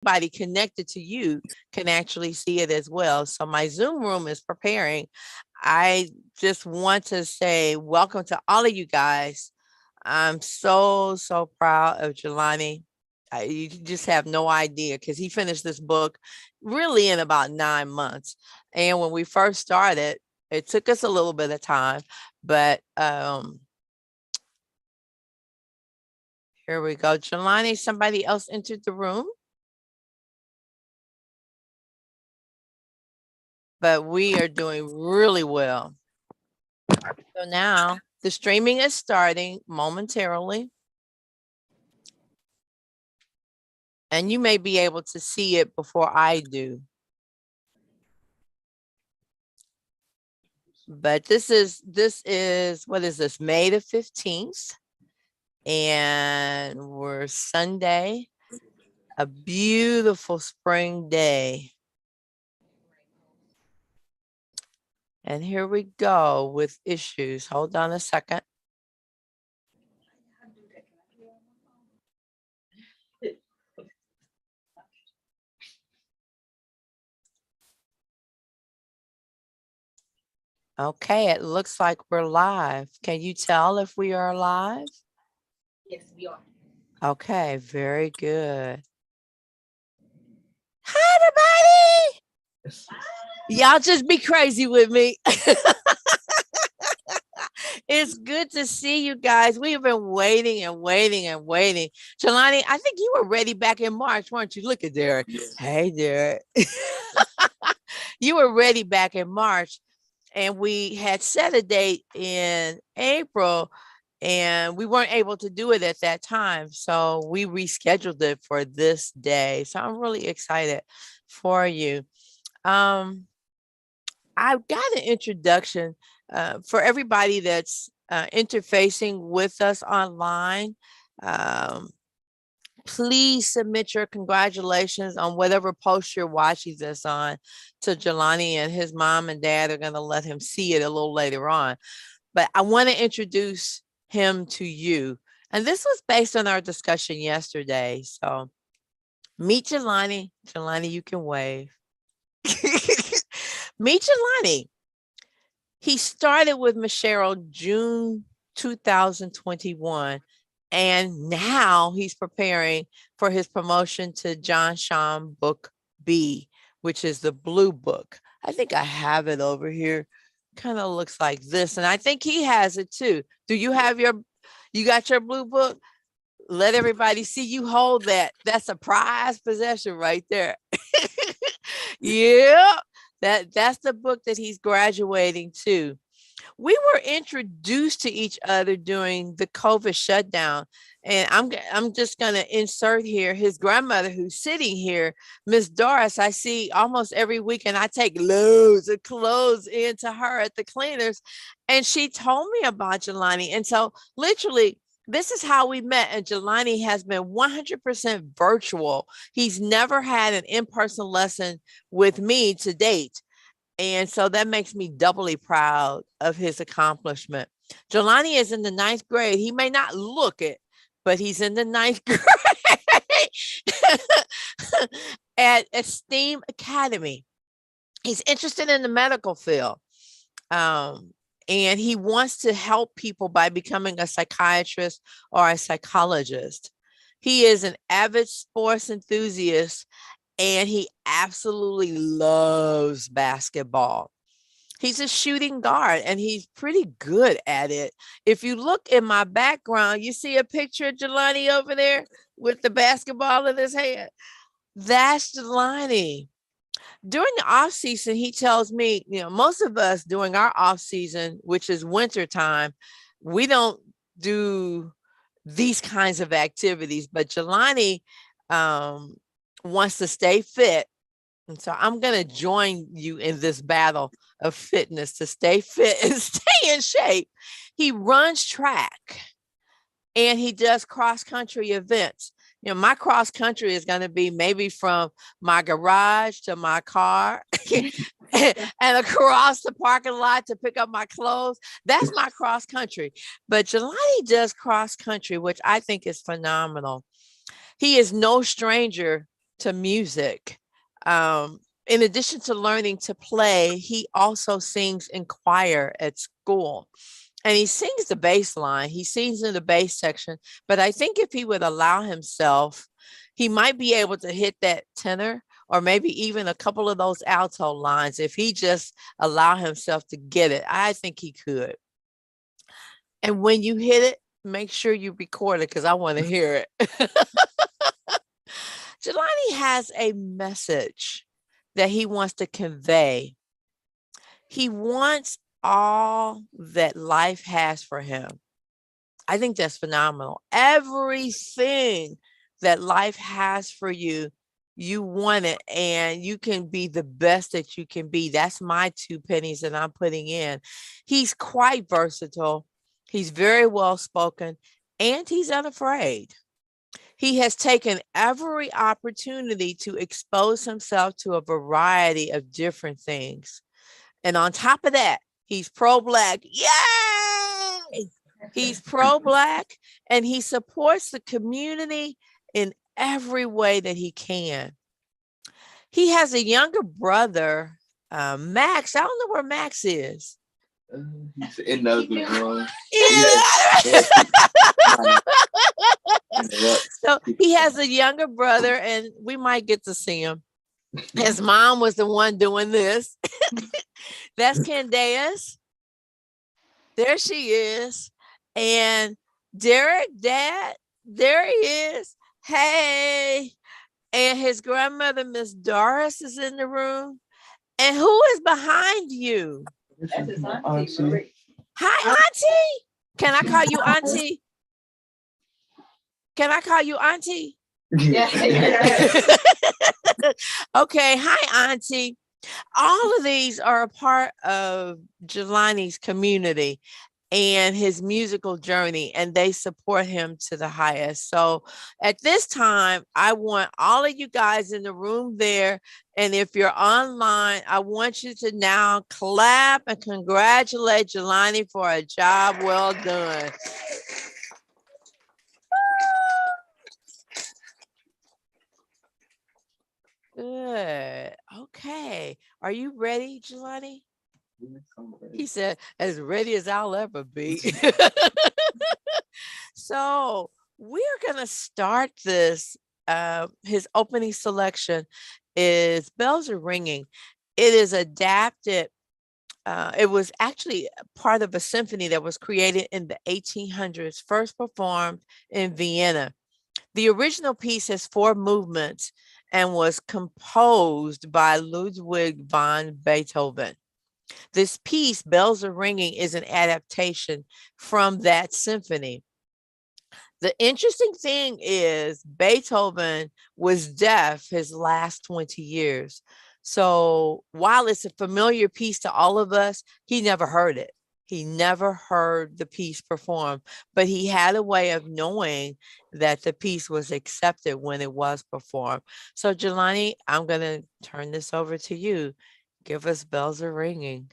Everybody connected to you can actually see it as well. So my Zoom room is preparing. I just want to say welcome to all of you guys. I'm so proud of Jelani. You just have no idea because he finished this book really in about 9 months. And when we first started, it took us a little bit of time, but here we go. Jelani, somebody else entered the room. But we are doing really well. So now the streaming is starting momentarily. And you may be able to see it before I do. But this is, what is this, May the 15th? And we're Sunday, a beautiful spring day. And here we go with issues. Hold on a second. Okay, it looks like we're live. Can you tell if we are live? Yes, we are. Okay, very good. Hi, everybody. Y'all just be crazy with me. It's good to see you guys. We have been waiting and waiting and waiting. Jelani, I think you were ready back in March, weren't you? Look at Derek. Hey, Derek. You were ready back in March, and we had set a date in April, and we weren't able to do it at that time. So we rescheduled it for this day. So I'm really excited for you. I've got an introduction for everybody that's interfacing with us online. Please submit your congratulations on whatever post you're watching this on to Jelani, and his mom and dad are going to let him see it a little later on. But I want to introduce him to you. And this was based on our discussion yesterday. So meet Jelani. Jelani, you can wave. Meet Jelani. He started with Miss Cheryl June 2021, and now he's preparing for his promotion to John Sham Book B, which is the blue book. I think I have it over here. Kind of looks like this, and I think he has it too. Do you have you got your blue book? Let everybody see you hold that. That's a prized possession right there. Yeah. That's the book that he's graduating to. We were introduced to each other during the COVID shutdown. And I'm just going to insert here his grandmother who's sitting here, Miss Doris. I see almost every weekend. I take loads of clothes into her at the cleaners. And she told me about Jelani. And so literally, this is how we met. And Jelani has been 100% virtual. He's never had an in-person lesson with me to date. And so that makes me doubly proud of his accomplishment. Jelani is in the 9th grade. He may not look it, but he's in the 9th grade at Esteem Academy. He's interested in the medical field. And he wants to help people by becoming a psychiatrist or a psychologist. He is an avid sports enthusiast, and he absolutely loves basketball. He's a shooting guard, and he's pretty good at it. If you look in my background, you see a picture of Jelani over there with the basketball in his hand. That's Jelani. During the off season, he tells me, most of us during our off season, which is winter time, we don't do these kinds of activities, but Jelani wants to stay fit. And so I'm going to join you in this battle of fitness to stay fit and stay in shape. He runs track and he does cross country events. My cross country is going to be maybe from my garage to my car and across the parking lot to pick up my clothes. That's my cross country. But Jelani does cross country, which I think is phenomenal. He is no stranger to music. In addition to learning to play, he also sings in choir at school. And he sings the bass line. He sings in the bass section. But I think if he would allow himself, he might be able to hit that tenor or maybe even a couple of those alto lines if he just allow himself to get it. I think he could. And when you hit it, make sure you record it because I want to hear it. Jelani has a message that he wants to convey. He wants all that life has for him. I think that's phenomenal. Everything that life has for you, you want it, and you can be the best that you can be. That's my 2 pennies that I'm putting in. He's quite versatile. He's very well spoken, and he's unafraid. He has taken every opportunity to expose himself to a variety of different things. And on top of that, he's pro-Black. Yay! He's pro-Black, and he supports the community in every way that he can. He has a younger brother, Max. I don't know where Max is. He's in the other room. So he has a younger brother, and we might get to see him. His mom was the one doing this. That's Candace. There she is. And Derek, Dad, there he is. Hey. And his grandmother, Miss Doris, is in the room. And who is behind you? That's his auntie. Hi, Auntie. Can I call you Auntie? Can I call you Auntie? Yeah. Okay. Hi, Auntie. All of these are a part of Jelani's community and his musical journey, and they support him to the highest. So at this time, I want all of you guys in the room there, and if you're online, I want you to now clap and congratulate Jelani for a job well done. Good. Okay. Are you ready, Jelani? He said, as ready as I'll ever be. So we're going to start this. His opening selection is Bells Are Ringing. It is adapted. It was actually part of a symphony that was created in the 1800s, first performed in Vienna. The original piece has 4 movements and was composed by Ludwig van Beethoven. This piece, Bells Are Ringing, is an adaptation from that symphony. The interesting thing is Beethoven was deaf his last 20 years. So while it's a familiar piece to all of us, he never heard it. He never heard the piece performed, but he had a way of knowing that the piece was accepted when it was performed. So Jelani, I'm going to turn this over to you. Give us Bells Are Ringing.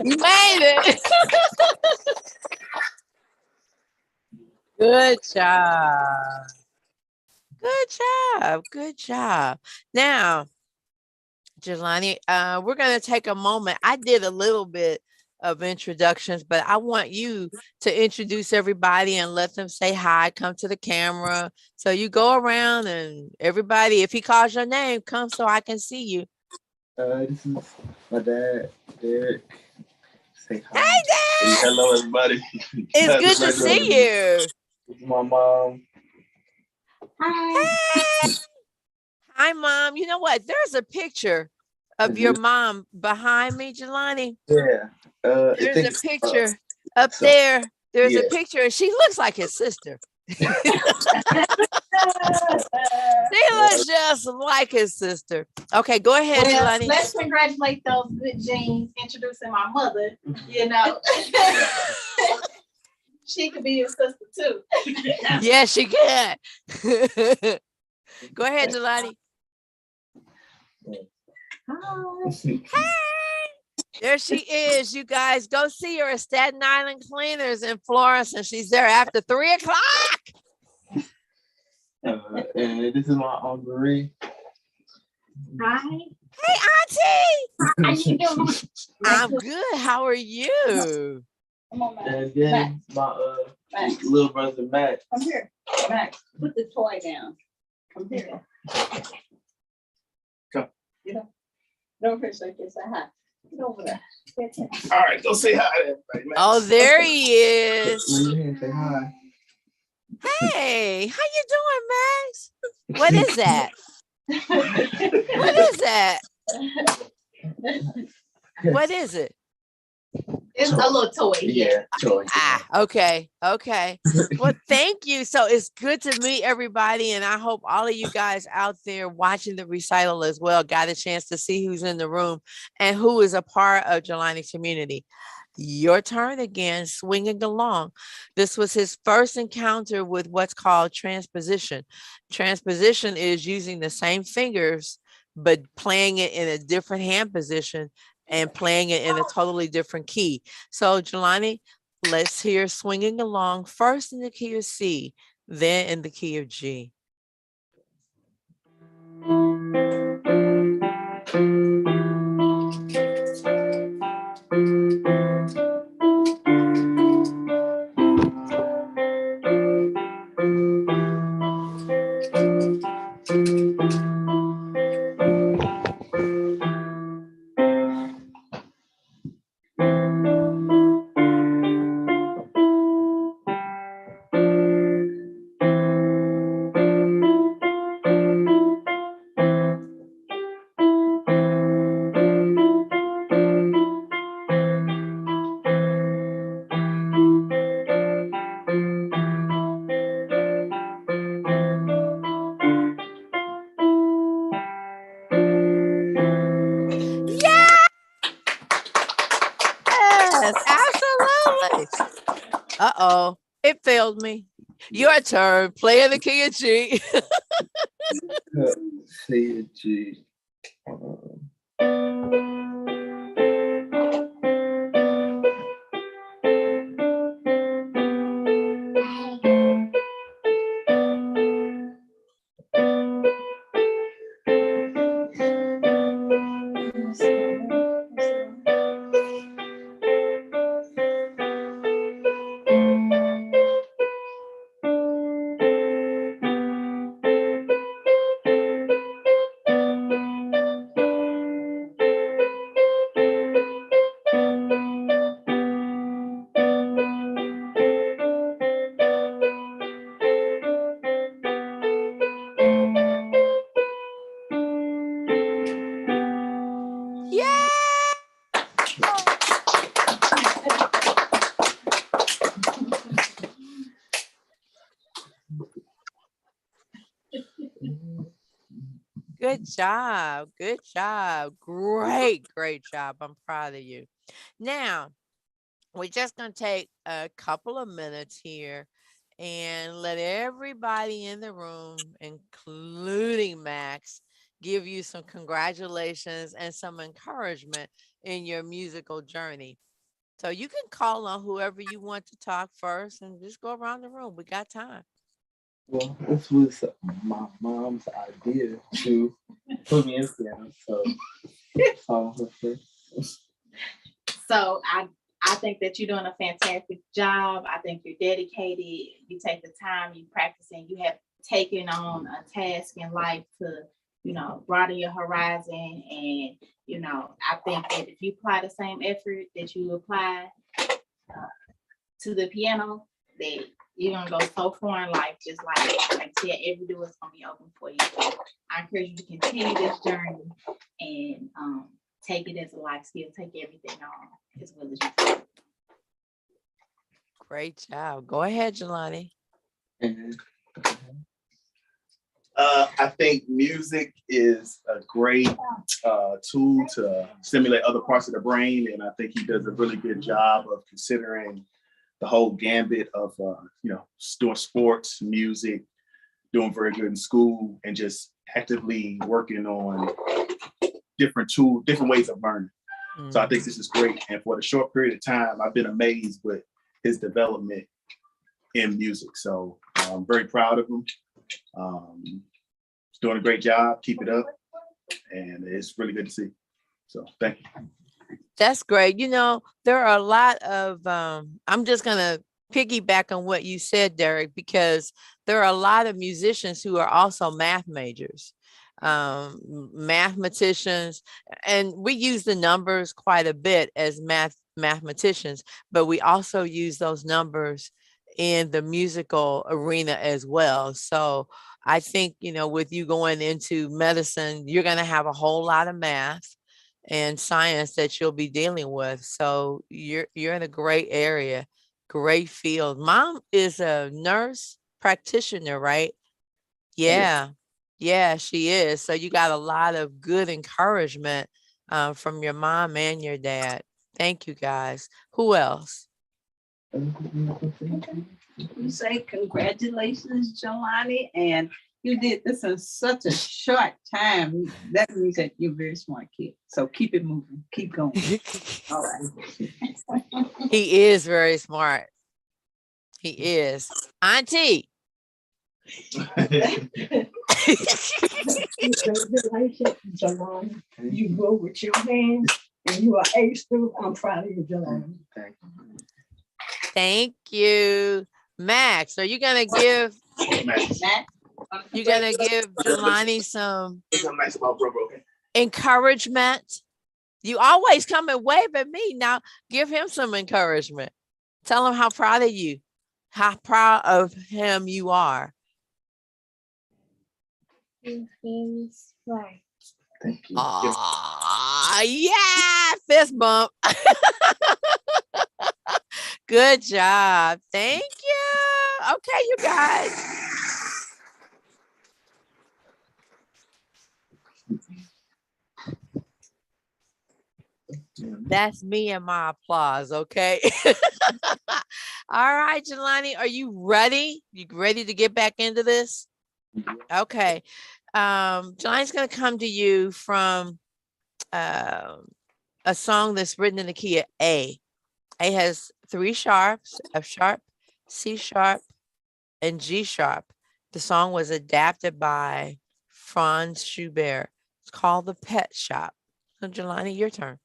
You made it. Good job. Good job. Good job. Now, Jelani, we're going to take a moment. I did a little bit of introductions, but I want you to introduce everybody and let them say hi, come to the camera. So you go around and everybody, if he calls your name, come so I can see you. This is my dad, Derek. Say hi. Hey, Dad. Hello, everybody. It's good to see you. This is my mom. Hi. Hey. Hi, Mom. You know what? There's a picture of your mom behind me, Jelani. Yeah. There's a picture up there. There's a picture, and she looks like his sister. She looks just like his sister. Okay, go ahead, Jelani. Let's congratulate those good genes introducing my mother. You know, she could be your sister too. Yeah, she can. Go ahead, Jelani. Hey, there she is. You guys go see her at Staten Island Cleaners in Florence, and she's there after 3 o'clock. And this is my Aunt Marie. Hi. Hey, Auntie. How you doing? I'm good. How are you? Come on, Max. And then my little brother Max. Come here. Max, put the toy down. Come here. Come. Get up. Don't forget to say hi. Get over there. All right, go say hi to everybody, Max. Oh, there he is. Raise your hand, say hi. Hey, how you doing, Max? What is that? What is that? What is it? It's a little toy. Yeah, toy. Okay. Well, thank you. So it's good to meet everybody, and I hope all of you guys out there watching the recital as well got a chance to see who's in the room and who is a part of Jelani's community. Your turn again, swinging along. This was his first encounter with what's called transposition. Transposition is using the same fingers, but playing it in a different hand position and playing it in a totally different key. So Jelani, let's hear swinging along, first in the key of C, then in the key of G. Absolutely. Uh-oh, it failed me. Your turn. Play in the key of G. C and G. Good job. Good job. Great job. I'm proud of you. Now, we're just going to take a couple of minutes here and let everybody in the room, including Max, give you some congratulations and some encouragement in your musical journey. So you can call on whoever you want to talk first and just go around the room. We got time. Well, this was my mom's idea to put me in piano, so So I think that you're doing a fantastic job. I think you're dedicated. You take the time, you practicing, you have taken on a task in life to, broaden your horizon. And, I think that if you apply the same effort that you apply to the piano, that you're gonna go so far in life, just like I said, every door is gonna be open for you. So I encourage you to continue this journey and take it as a life skill, take everything on as well as you can. Great job. Go ahead, Jelani. I think music is a great tool to stimulate other parts of the brain, and I think he does a really good job of considering the whole gambit of doing sports, music, doing very good in school, and just actively working on different ways of learning. So I think this is great, and for the short period of time, I've been amazed with his development in music. So I'm very proud of him. He's doing a great job. Keep it up, and it's really good to see. So thank you. That's great. You know, there are a lot of, I'm just going to piggyback on what you said, Derek, because there are a lot of musicians who are also math majors, mathematicians, and we use the numbers quite a bit as mathematicians, but we also use those numbers in the musical arena as well. So I think, you know, with you going into medicine, you're going to have a whole lot of math and science that you'll be dealing with. So you're in a great area, great field. Mom is a nurse practitioner, right? Yeah. Yeah, she is. So you got a lot of good encouragement from your mom and your dad. Thank you, guys. Who else? We say congratulations, Jelani, and you did this in such a short time. That means that you're a very smart kid. So keep it moving, keep going. All right. He is very smart. He is. Auntie. Congratulations, Jelani. You go with your hands and you are A student. I'm proud of you, Jelani. Thank you. Max, are you gonna give Jelani some encouragement? You always come and wave at me. Now give him some encouragement. Tell him how proud of you, how proud of him you are. He's right. Thank you. Yeah, fist bump. Good job. Thank you. Okay, you guys. That's me and my applause, okay? All right, Jelani, are you ready? You ready to get back into this? Okay. Jelani's going to come to you from a song that's written in the key of A. A has 3 sharps, F sharp, C sharp, and G sharp. The song was adapted by Franz Schubert. It's called The Pet Shop. So Jelani, your turn.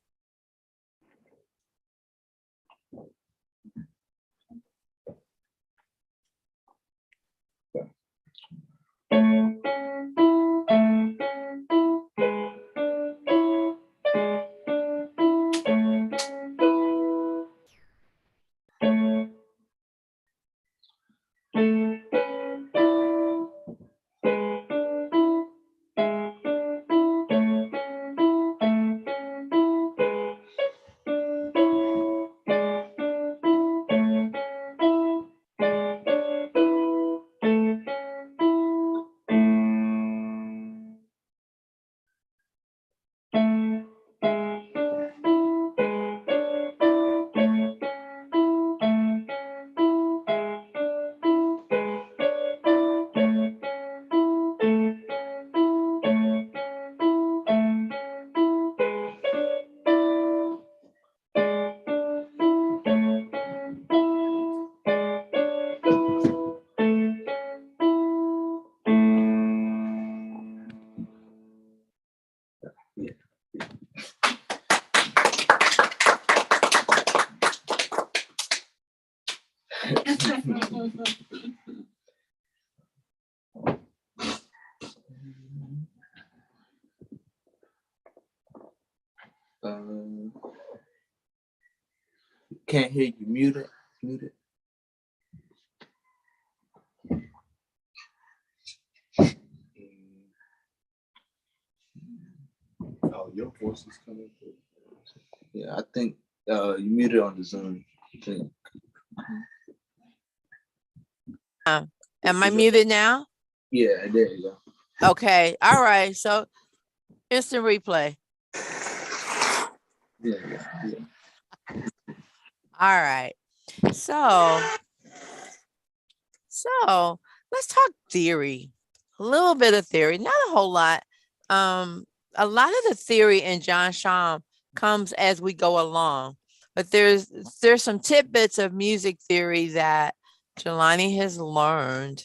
Can't hear you. Mute it. Mute it. your voice is coming through. Yeah, I think you muted on the Zoom. Am I muted now? Yeah, there you go. Okay. All right. So instant replay. Yeah. All right. So let's talk theory. A little bit of theory, not a whole lot. A lot of the theory in John Sham comes as we go along, but there's some tidbits of music theory that Jelani has learned,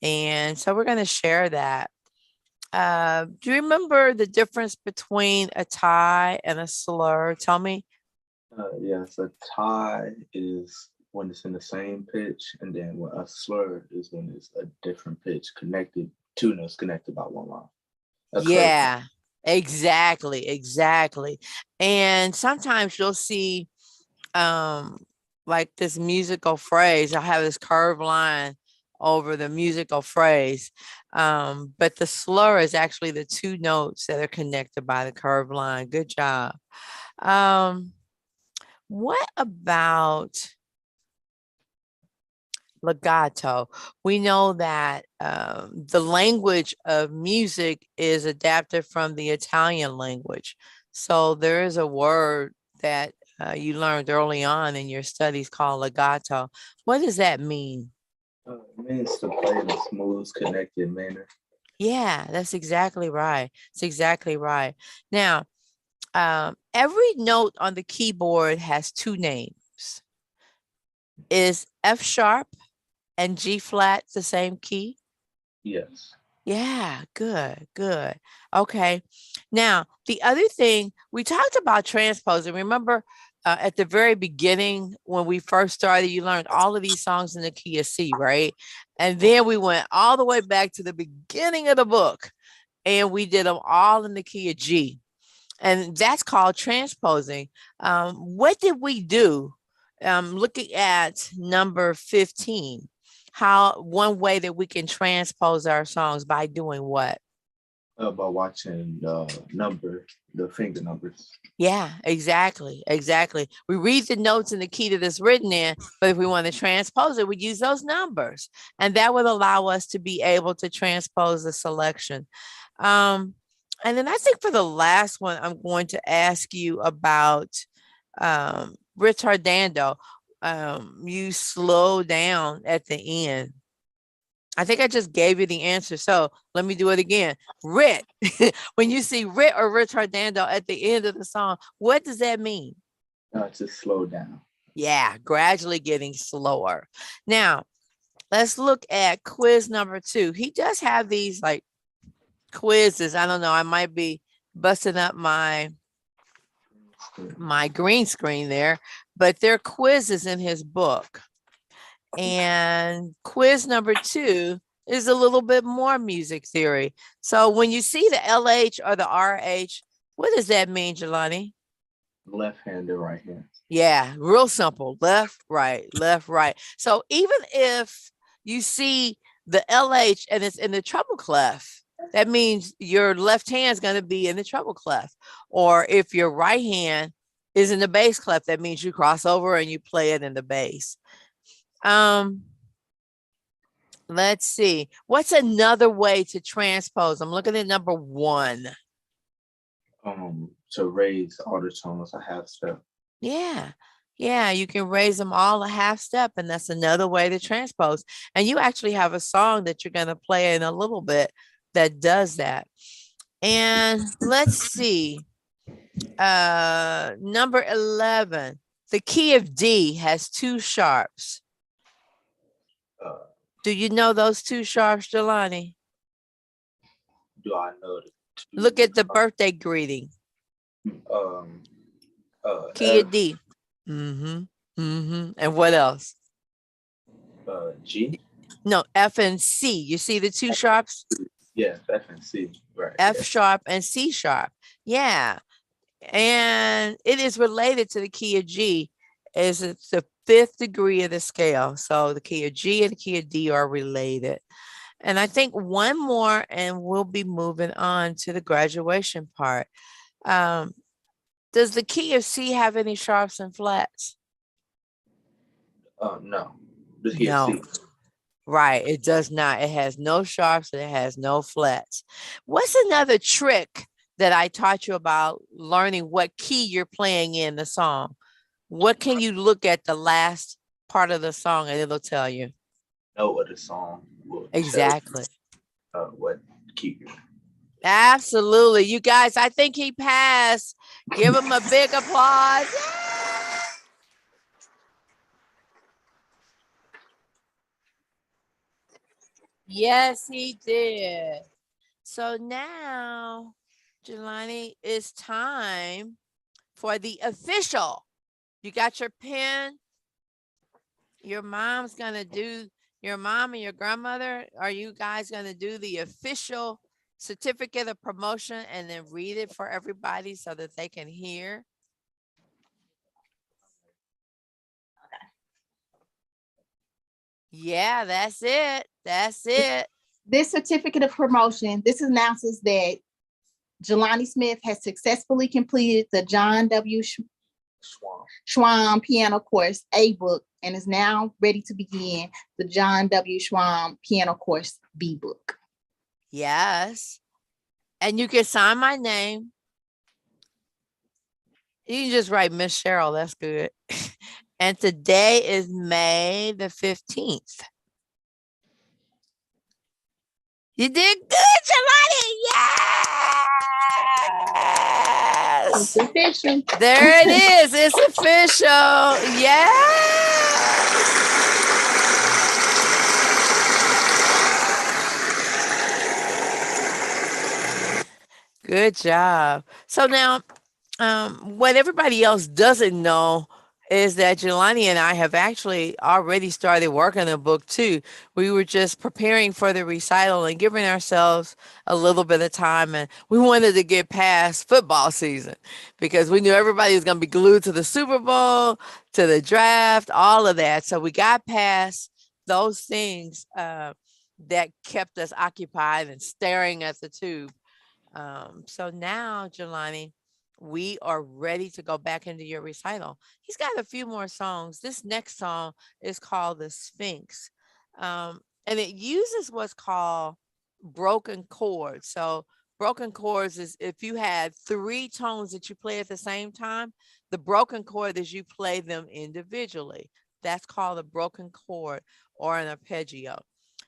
and so we're going to share that. Do you remember the difference between a tie and a slur? Tell me. Yes, a tie is when it's in the same pitch, and then when a slur is when it's a different pitch connected, two notes connected by one line. Yeah, exactly. And sometimes you'll see like this musical phrase. I have this curved line over the musical phrase. But the slur is actually the two notes that are connected by the curved line. Good job. What about legato? We know that the language of music is adapted from the Italian language. So there is a word that you learned early on in your studies called legato. What does that mean? It means to play in a smooth, connected manner. Yeah, that's exactly right. It's exactly right. Now, every note on the keyboard has two names. Is F sharp and G flat the same key? Yes. Yeah, good. Okay. Now, the other thing, we talked about transposing. Remember at the very beginning when we first started, you learned all of these songs in the key of C, right? And then we went all the way back to the beginning of the book and we did them all in the key of G. And that's called transposing. What did we do? Looking at number 15, how one way that we can transpose our songs by doing what? By watching the finger numbers. Yeah, exactly. We read the notes in the key that it's written in, but if we want to transpose it, we use those numbers. And that would allow us to be able to transpose the selection. And then I think for the last one, I'm going to ask you about retardando. You slow down at the end. I think I just gave you the answer. So let me do it again. Rit. When you see rit or retardando at the end of the song, what does that mean? To slow down. Yeah, gradually getting slower. Now, let's look at quiz number 2. He does have these like quizzes. I don't know. I might be busting up my green screen there, but they're quizzes in his book. And quiz number 2 is a little bit more music theory. So when you see the LH or the RH, what does that mean, Jelani? Left hand and right hand. Yeah, real simple. Left, right. So even if you see the LH and it's in the treble clef, that means your left hand is going to be in the treble clef. Or if your right hand is in the bass clef, that means you cross over and you play it in the bass. Let's see. What's another way to transpose? I'm looking at number 1. To raise all the tones a half step. Yeah, you can raise them all a half step, and that's another way to transpose. And you actually have a song that you're going to play in a little bit that does that. And let's see. Number 11. The key of D has 2 sharps. Do you know those 2 sharps, Jelani? Do I know the 2? Look at the birthday greeting. Key of D. And what else? G? No, F and C. You see the 2 sharps? Yes, F and C. Right. F sharp and C sharp. Yeah. And it is related to the key of G. It's the 5th degree of the scale. So the key of G and the key of D are related. And I think one more and we'll be moving on to the graduation part. Does the key of C have any sharps and flats? No. The key of No. C. Right, it does not. It has no sharps and it has no flats. What's another trick that I taught you about learning what key you're playing in the song? What can you look at the last part of the song and it'll tell you? Note of the song will Exactly. tell what key you're in. Absolutely. You guys, I think he passed. Give him a big applause. Yes, he did. So now, Jelani, it's time for the official. You got your pen? Your mom's going to do, your mom and your grandmother, are you guys going to do the official certificate of promotion and then read it for everybody so that they can hear? Yeah, that's it. That's it. This certificate of promotion, this announces that Jelani Smith has successfully completed the John W. Schwam piano course A book and is now ready to begin the John W. Schwam piano course B book. Yes. And you can sign my name. You can just write Miss Cheryl. That's good. And today is May the 15th. You did good, Jelani. Yes. It's official. There it is. It's official. Yes. Good job. So now, what everybody else doesn't know is that Jelani and I have actually already started working on the book too. We were just preparing for the recital and giving ourselves a little bit of time, and we wanted to get past football season because we knew everybody was going to be glued to the Super Bowl, to the draft, all of that. So we got past those things that kept us occupied and staring at the tube. So now, Jelani, we are ready to go back into your recital. He's got a few more songs. This next song is called the Sphinx. And it uses what's called broken chords. So broken chords is if you had 3 tones that you play at the same time, the broken chord is you play them individually. That's called a broken chord or an arpeggio.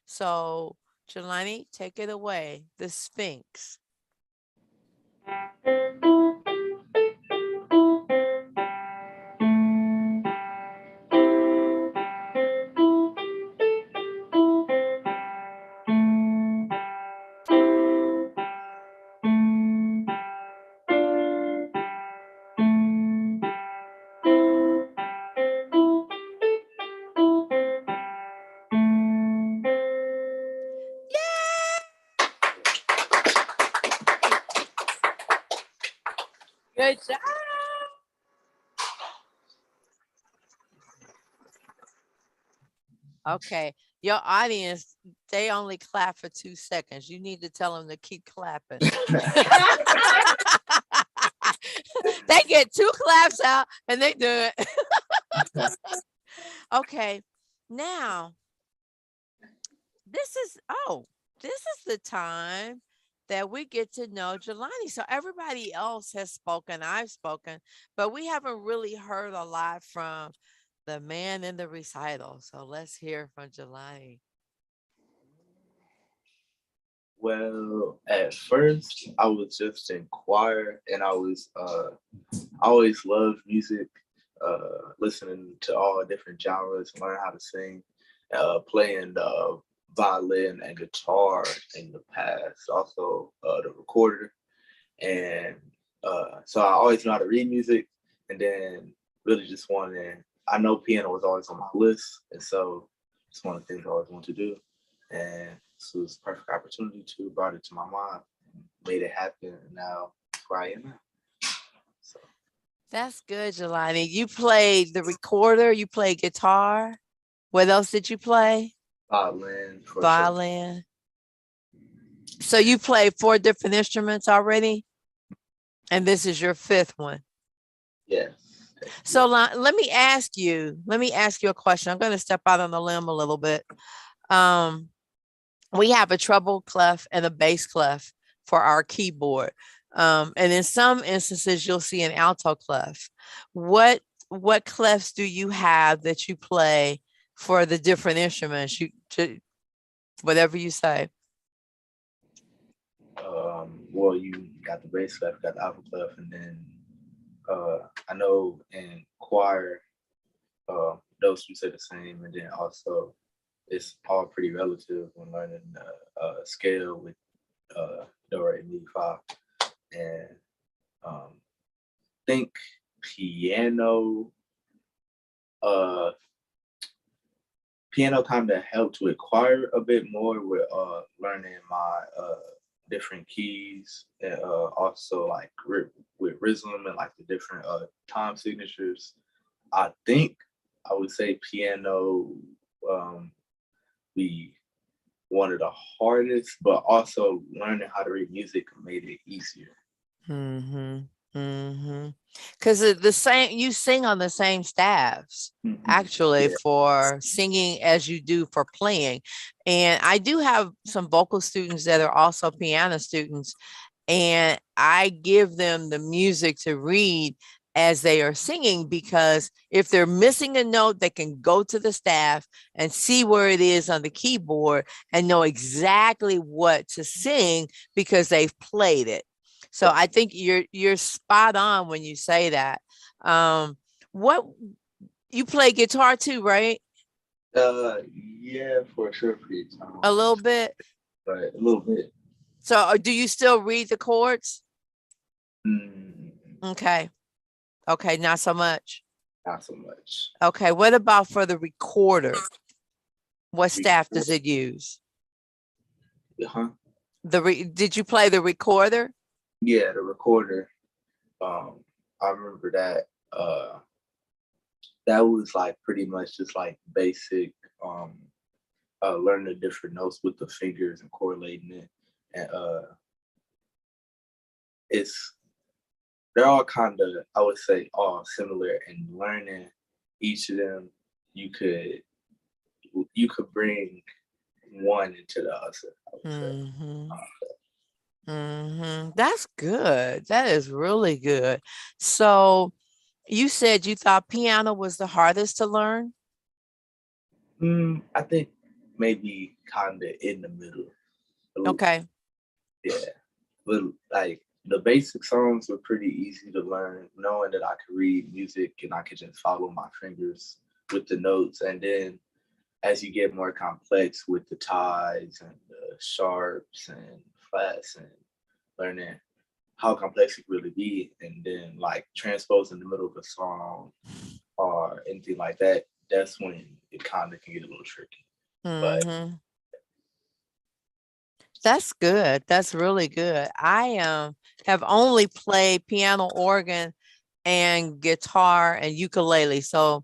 So Jelani, take it away. The Sphinx. Good job. Okay, your audience, they only clap for 2 seconds. You need to tell them to keep clapping. They get 2 claps out and they do it. Okay, now this is the time that we get to know Jelani. So everybody else has spoken, I've spoken, but we haven't really heard a lot from the man in the recital. So let's hear from Jelani. Well, at first I was just in choir, and I always loved music, listening to all different genres, learn how to sing, playing the violin and guitar in the past, also the recorder, and so I always know how to read music, and then really just wanted. I know piano was always on my list, and so it's one of the things I always wanted to do, and this was a perfect opportunity to brought it to my mind, made it happen, and now it's where I am now. So. That's good, Jelani. You played the recorder, you played guitar. What else did you play? Violin. Violin. So you played 4 different instruments already? And this is your fifth one. Yes. So let me ask you a question. I'm going to step out on the limb a little bit. We have a treble clef and a bass clef for our keyboard. And in some instances, you'll see an alto clef. What clefs do you have that you play for the different instruments? Whatever you say. Well, you got the bass clef, got the alto clef, and then I know in choir, those two say the same, and then also it's all pretty relative when learning the scale with do, re, mi, fa, and think piano. Piano kind of helped with choir a bit more with learning my different keys and also like with rhythm and like the different time signatures. I think I would say piano be one of the hardest, but also learning how to read music made it easier. Because the same, you sing on the same staffs actually for singing as you do for playing. And I do have some vocal students that are also piano students, and I give them the music to read as they are singing, because if they're missing a note, they can go to the staff and see where it is on the keyboard and know exactly what to sing because they've played it. So I think you're spot on when you say that. What, you play guitar too, right? Yeah, for sure. A little bit. Right, a little bit. So do you still read the chords? Okay. Okay, not so much. Not so much. Okay, what about for the recorder? What staff does it use? Did you play the recorder? Yeah, the recorder. I remember that. That was like pretty much just like basic learning the different notes with the fingers and correlating it. And they're all kind of, I would say, all similar, and learning each of them, you could bring one into the other, I would say. That's good. That is really good. So you said you thought piano was the hardest to learn? I think maybe kind of in the middle. Okay. Yeah. Little, like the basic songs were pretty easy to learn, knowing that I could read music and I could just follow my fingers with the notes. And then as you get more complex with the ties and the sharps and flats and learning how complex it really be, and then like transposing the middle of a song or anything like that, that's when it kind of can get a little tricky. But that's good. That's really good. I have only played piano, organ, and guitar and ukulele. So,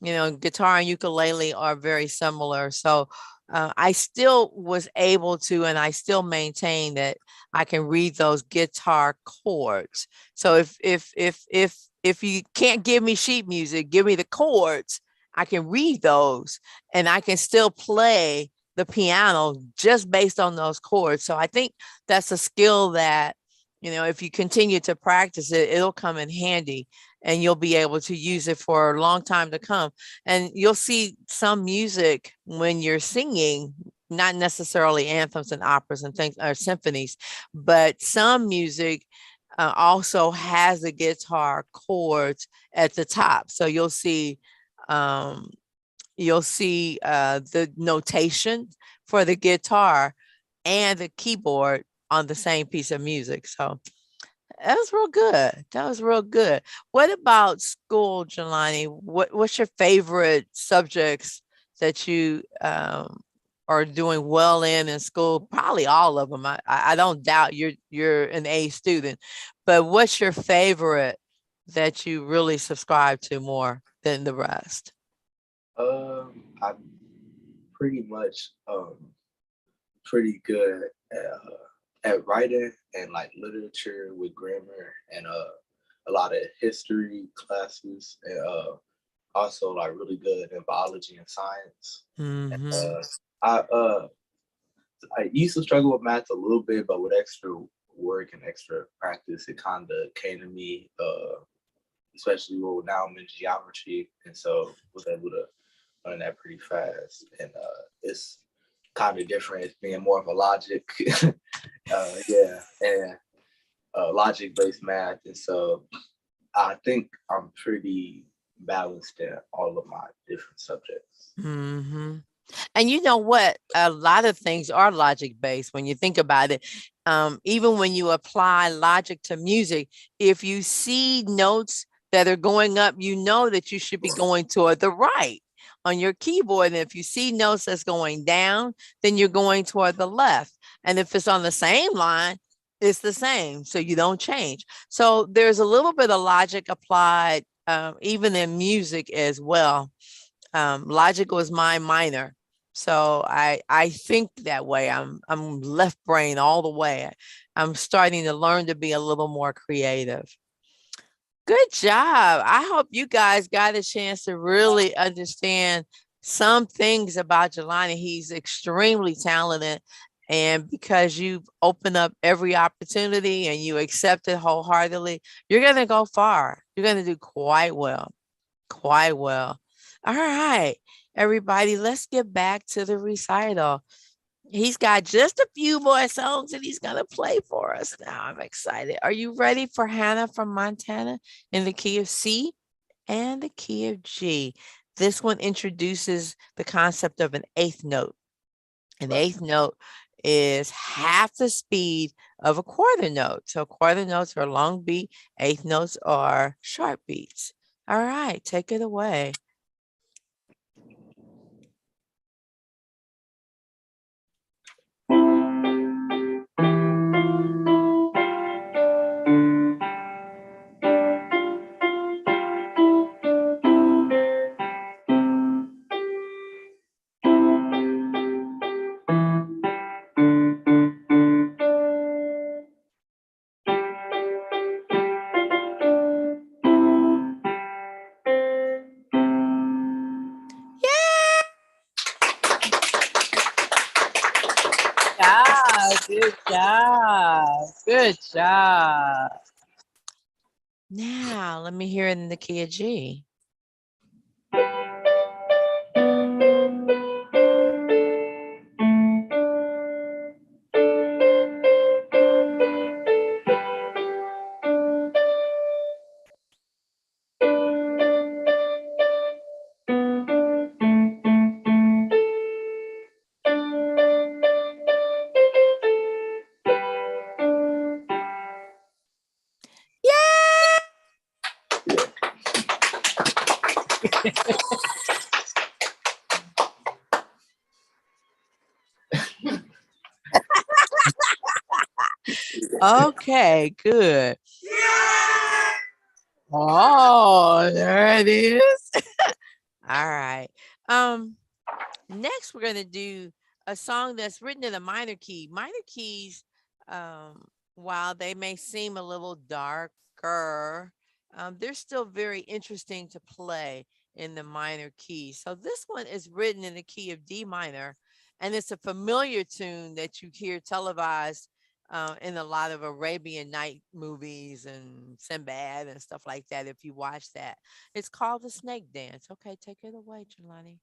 you know, guitar and ukulele are very similar. So I still was able to, and I still maintain that I can read those guitar chords. So if you can't give me sheet music, give me the chords, I can read those and I can still play the piano just based on those chords. So I think that's a skill that, you know, if you continue to practice it, it'll come in handy and you'll be able to use it for a long time to come. And you'll see some music when you're singing, not necessarily anthems and operas and things or symphonies, but some music also has the guitar chords at the top. So you'll see the notation for the guitar and the keyboard on the same piece of music. So that was real good. That was real good. What about school, Jelani? What's your favorite subjects that you are doing well in school? Probably all of them. I don't doubt you're an A student, but what's your favorite that you really subscribe to more than the rest? I'm pretty much pretty good at at writing and like literature with grammar and a lot of history classes and also like really good in biology and science. Mm-hmm. I used to struggle with math a little bit, but with extra work and extra practice, it kind of came to me. Especially now I'm in geometry, and so was able to learn that pretty fast. And it's kind of different. It's being more of a logic, and logic-based math. And so I think I'm pretty balanced in all of my different subjects. Mm-hmm. And you know what? A lot of things are logic based when you think about it. Even when you apply logic to music, if you see notes that are going up, you know that you should be going toward the right on your keyboard. And if you see notes that's going down, then you're going toward the left. And if it's on the same line, it's the same. So you don't change. So there's a little bit of logic applied, even in music as well. Logic was my minor. So I think that way. I'm left brain all the way. I'm starting to learn to be a little more creative. Good job. I hope you guys got a chance to really understand some things about Jelani. He's extremely talented. And because you've opened up every opportunity and you accept it wholeheartedly, you're going to go far. You're going to do quite well. Quite well. All right, everybody, let's get back to the recital. He's got just a few more songs that he's going to play for us now. I'm excited. Are you ready for Hannah from Montana in the key of C and the key of G? This one introduces the concept of an eighth note. An eighth note is half the speed of a quarter note. So quarter notes are long beat, eighth notes are short beats. All right, take it away. Good job. Good job. Now, let me hear it in the key of G. Okay, good. Oh, there it is. All right. Next we're going to do a song that's written in a minor key. Minor keys, while they may seem a little darker, they're still very interesting to play in the minor key. So this one is written in the key of D minor, and it's a familiar tune that you hear televised in a lot of Arabian Night movies and Sinbad and stuff like that. If you watch that, it's called the Snake Dance. Okay, take it away, Jelani.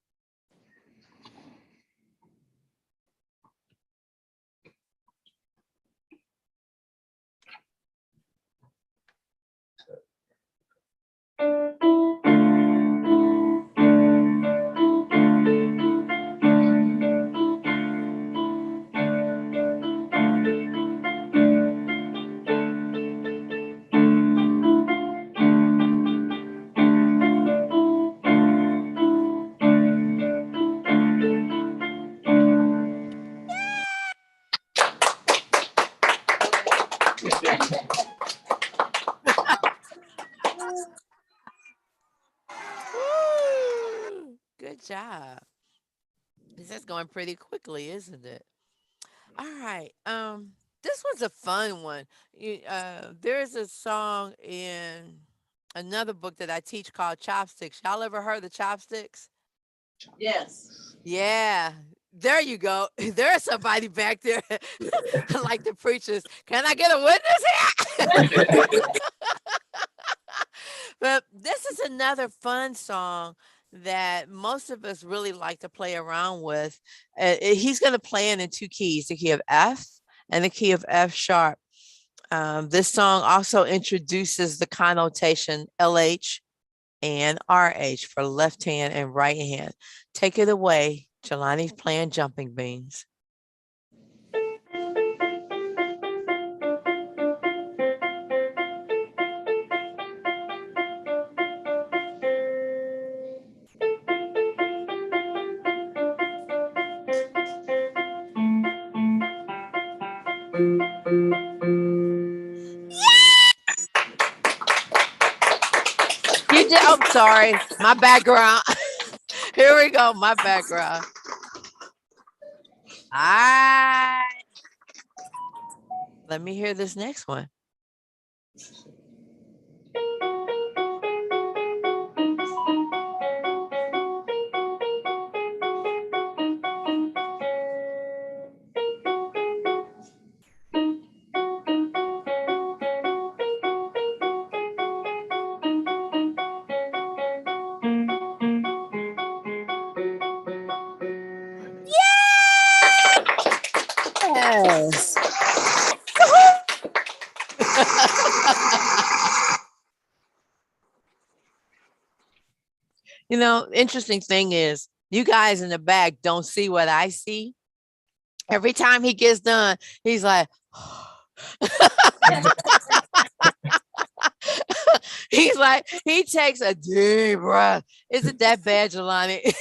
Good job. This is going pretty quickly, isn't it? All right. This was a fun one. There's a song in another book that I teach called Chopsticks. Y'all ever heard the Chopsticks? Yes. Yeah. There you go. There's somebody back there like the preachers. Can I get a witness here? But this is another fun song that most of us really like to play around with. He's going to play it in two keys, the key of F and the key of F sharp. This song also introduces the connotation LH and RH for left hand and right hand. Take it away. Jelani's playing Jumping Beans. You did. Oh, sorry. My background. Here we go. My background. All right. Let me hear this next one. Yes. You know, interesting thing is you guys in the back don't see what I see. Every time he gets done, he's like, he's like, he takes a deep breath. Isn't that bad, Jelani?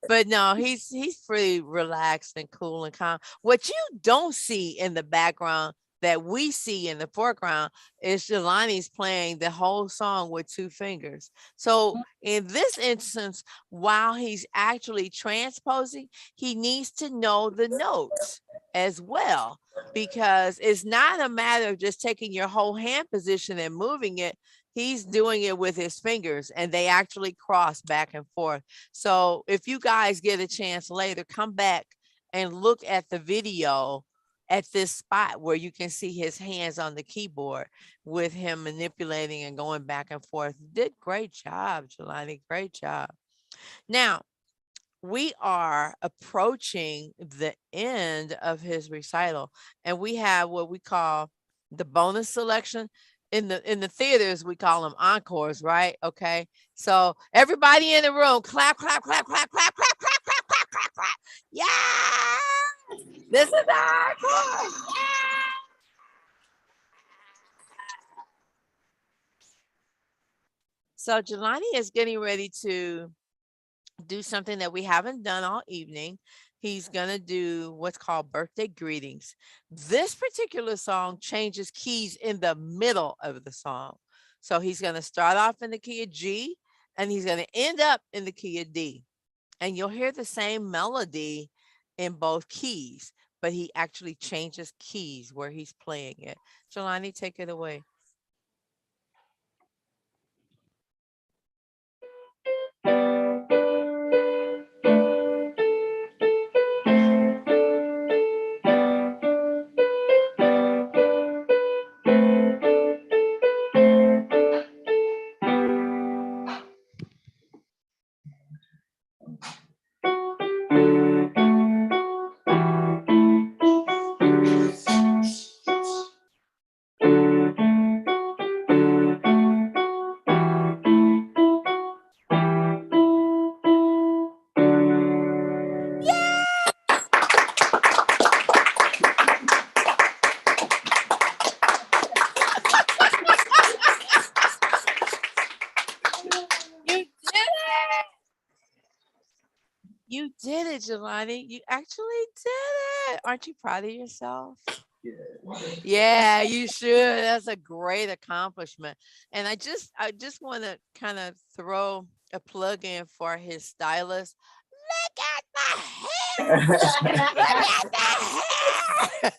But no, he's pretty relaxed and cool and calm. What you don't see in the background that we see in the foreground is Jelani's playing the whole song with two fingers. So in this instance, while he's actually transposing, he needs to know the notes as well, because it's not a matter of just taking your whole hand position and moving it. He's doing it with his fingers, and they actually cross back and forth. So if you guys get a chance later, come back and look at the video at this spot where you can see his hands on the keyboard with him manipulating and going back and forth. You did great job, Jelani. Great job. Now, we are approaching the end of his recital, and we have what we call the bonus selection. In the theaters, we call them encores, right? Okay. So everybody in the room, clap, clap, clap, clap, clap, clap, clap, clap, clap, clap, clap. Yeah. This is the encore. Yeah. So Jelani is getting ready to do something that we haven't done all evening. He's going to do what's called birthday greetings. This particular song changes keys in the middle of the song. So he's going to start off in the key of G, and he's going to end up in the key of D. And you'll hear the same melody in both keys, but he actually changes keys where he's playing it. Jelani, take it away. You did it, Jelani. You actually did it. Aren't you proud of yourself? Yeah, you should. That's a great accomplishment. And I just want to kind of throw a plug in for his stylist. Look at my at that hair.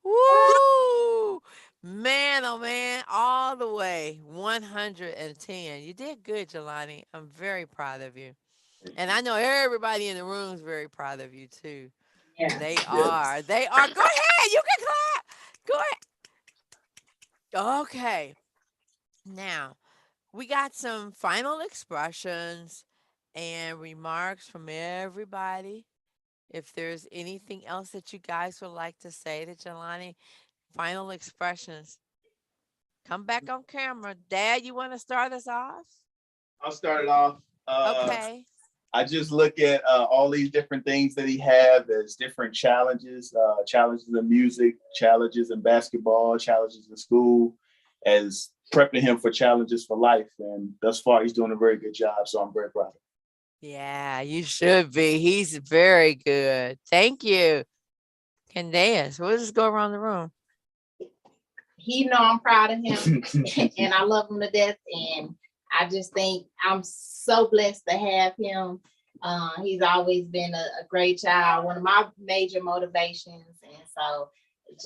Woo! Man, oh man, all the way 110. You did good, Jelani. I'm very proud of you. And I know everybody in the room is very proud of you too. Yeah. They are. They are. Go ahead. You can clap. Go ahead. Okay. Now, we got some final expressions and remarks from everybody. If there's anything else that you guys would like to say to Jelani, final expressions. Come back on camera. Dad, you want to start us off? I'll start it off. Okay. I just look at all these different things that he have as different challenges, challenges in music, challenges in basketball, challenges in school, as prepping him for challenges for life. And thus far, he's doing a very good job. So I'm very proud of him. Yeah, you should be. He's very good. Thank you. Candace, we'll just go around the room. He know I'm proud of him and I love him to death. And I just think I'm so blessed to have him. He's always been a great child, one of my major motivations. And so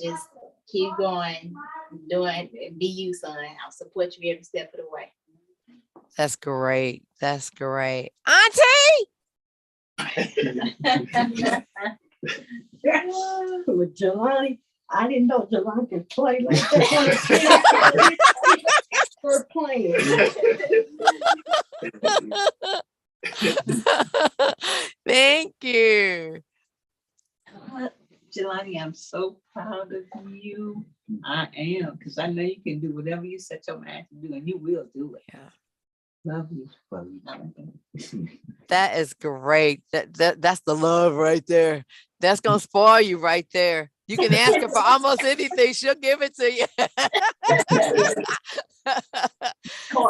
just keep going, be you, son. I'll support you every step of the way. That's great. That's great. Auntie! With Jelani, I didn't know Jelani could play like that. For playing. Thank you. Jelani, I'm so proud of you. I am, because I know you can do whatever you set your mind to do, and you will do it. Yeah. Love you. That is great. That's the love right there. That's gonna spoil you right there. You can ask her for almost anything, she'll give it to you.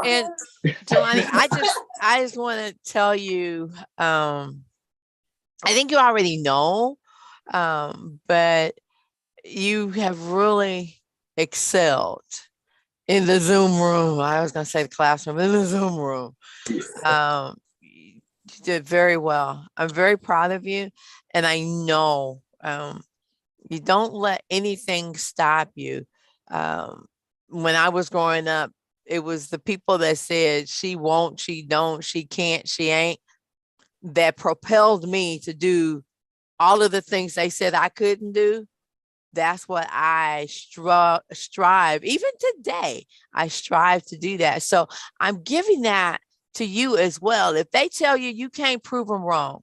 And Jelani, I just want to tell you, I think you already know, but you have really excelled in the Zoom room. I was going to say the classroom, in the Zoom room. You did very well. I'm very proud of you. And I know you don't let anything stop you. When I was growing up, it was the people that said, she won't, she don't, she can't, she ain't, that propelled me to do all of the things they said I couldn't do. That's what I strive. Even today, I strive to do that. So I'm giving that to you as well. If they tell you you can't prove them wrong,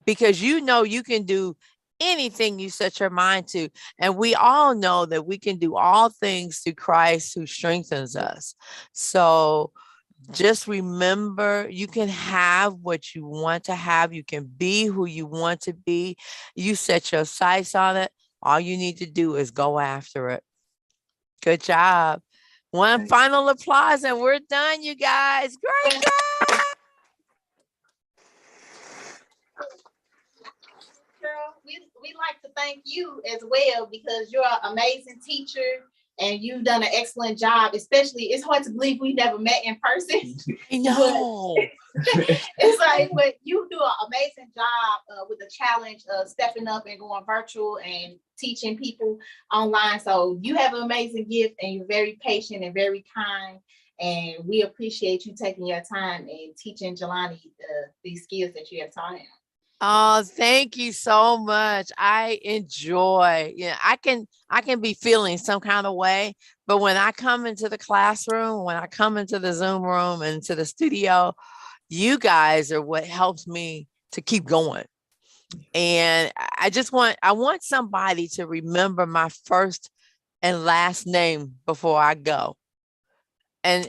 because you know you can do anything you set your mind to. And we all know that we can do all things through Christ who strengthens us. So just remember, you can have what you want to have. You can be who you want to be. You set your sights on it. All you need to do is go after it. Good job. One final applause and we're done, you guys. Great job. Cheryl, we like to thank you as well, because you're an amazing teacher and you've done an excellent job. Especially, it's hard to believe we never met in person. I know. It's like, but you do an amazing job with the challenge of stepping up and going virtual and teaching people online. So you have an amazing gift and you're very patient and very kind. And we appreciate you taking your time and teaching Jelani these skills that you have taught him. Oh, thank you so much. I enjoy, I can be feeling some kind of way, but when I come into the classroom, when I come into the Zoom room and to the studio, you guys are what helps me to keep going. And I want somebody to remember my first and last name before I go. And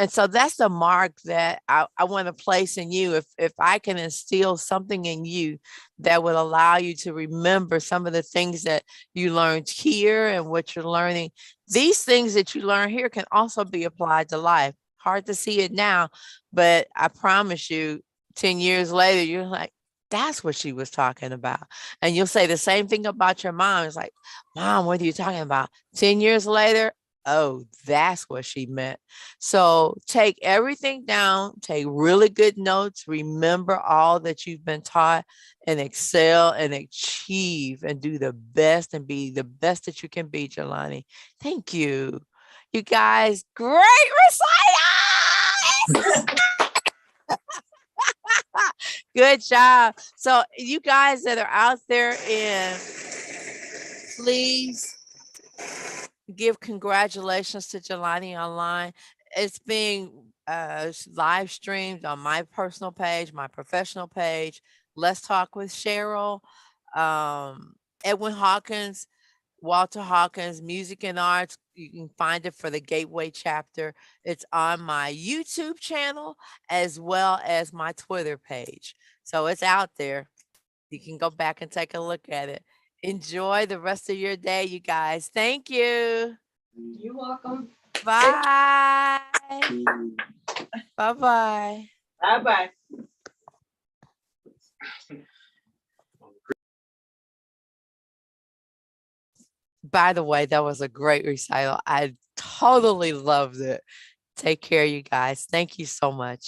so that's the mark that I want to place in you. If I can instill something in you that would allow you to remember some of the things that you learned here and what you're learning, these things that you learn here can also be applied to life. Hard to see it now, but I promise you, 10 years later, you're like, that's what she was talking about. And you'll say the same thing about your mom. It's like, Mom, what are you talking about? 10 years later, oh, that's what she meant. So take everything down, take really good notes, remember all that you've been taught, and excel and achieve and do the best and be the best that you can be, Jelani. Thank you. You guys, great recitals! Good job. So you guys that are out there, and please give congratulations to Jelani online. It's being live streamed on my personal page, my professional page. Let's Talk with Cheryl. Edwin Hawkins, Walter Hawkins, Music and Arts. You can find it for the Gateway chapter. It's on my YouTube channel as well as my Twitter page. So it's out there. You can go back and take a look at it. Enjoy the rest of your day, you guys. Thank you. You're welcome. Bye. Bye-bye. Bye-bye. By the way, that was a great recital. I totally loved it. Take care, you guys. Thank you so much.